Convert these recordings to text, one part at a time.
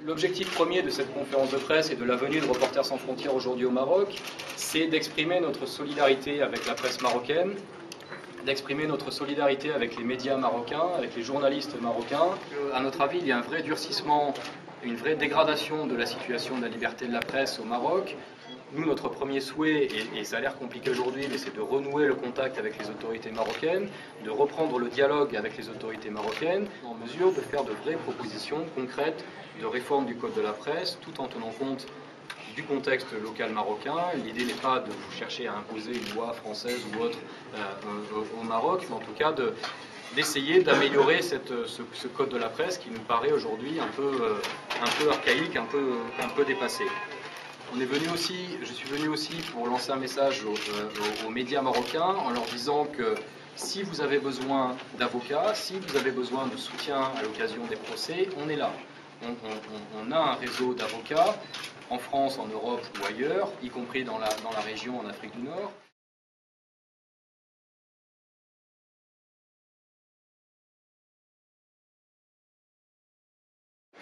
L'objectif premier de cette conférence de presse et de la venue de Reporters sans frontières aujourd'hui au Maroc, c'est d'exprimer notre solidarité avec la presse marocaine, d'exprimer notre solidarité avec les médias marocains, avec les journalistes marocains. À notre avis, il y a un vrai durcissement, une vraie dégradation de la situation de la liberté de la presse au Maroc. Nous, notre premier souhait, et ça a l'air compliqué aujourd'hui, mais c'est de renouer le contact avec les autorités marocaines, de reprendre le dialogue avec les autorités marocaines, en mesure de faire de vraies propositions concrètes de réforme du code de la presse, tout en tenant compte du contexte local marocain. L'idée n'est pas de chercher à imposer une loi française ou autre au Maroc, mais en tout cas d'essayer d'améliorer ce code de la presse qui nous paraît aujourd'hui un peu archaïque, un peu dépassé. Je suis venu aussi pour lancer un message aux médias marocains en leur disant que si vous avez besoin d'avocats, si vous avez besoin de soutien à l'occasion des procès, on est là. On a un réseau d'avocats en France, en Europe ou ailleurs, y compris dans la région en Afrique du Nord.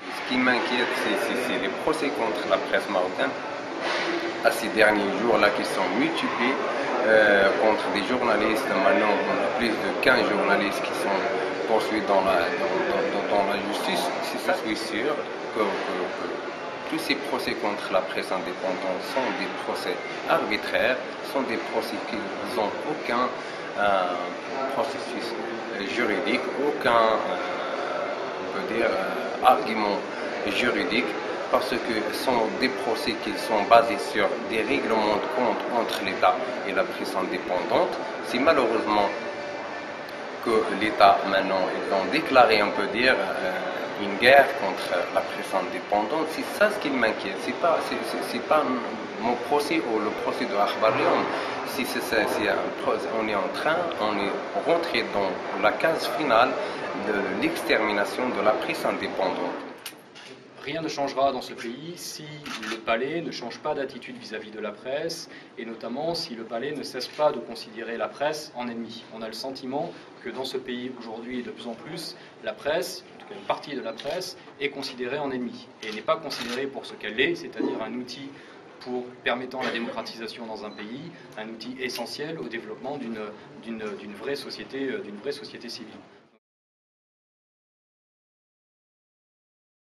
Ce qui m'inquiète, c'est les procès contre la presse marocaine. À ces derniers jours-là, qui sont multipliés contre des journalistes. Maintenant, on a plus de 15 journalistes qui sont poursuivis dans la justice. C'est ça, je suis sûr que tous ces procès contre la presse indépendante sont des procès arbitraires, sont des procès qui n'ont aucun processus juridique, aucun, on peut dire, argument juridique, parce que ce sont des procès qui sont basés sur des règlements de compte entre l'État et la presse indépendante. C'est malheureusement que l'État, maintenant, ils ont déclaré, on peut dire, une guerre contre la presse indépendante. C'est ça ce qui m'inquiète. C'est pas mon procès ou le procès de Akhbar Lyoum. On est rentré dans la case finale de l'extermination de la presse indépendante. Rien ne changera dans ce pays si le palais ne change pas d'attitude vis-à-vis de la presse, et notamment si le palais ne cesse pas de considérer la presse en ennemi. On a le sentiment que dans ce pays aujourd'hui, de plus en plus, la presse, en tout cas une partie de la presse, est considérée en ennemi, et n'est pas considérée pour ce qu'elle est, c'est-à-dire un outil permettant la démocratisation dans un pays, un outil essentiel au développement d'une vraie société civile.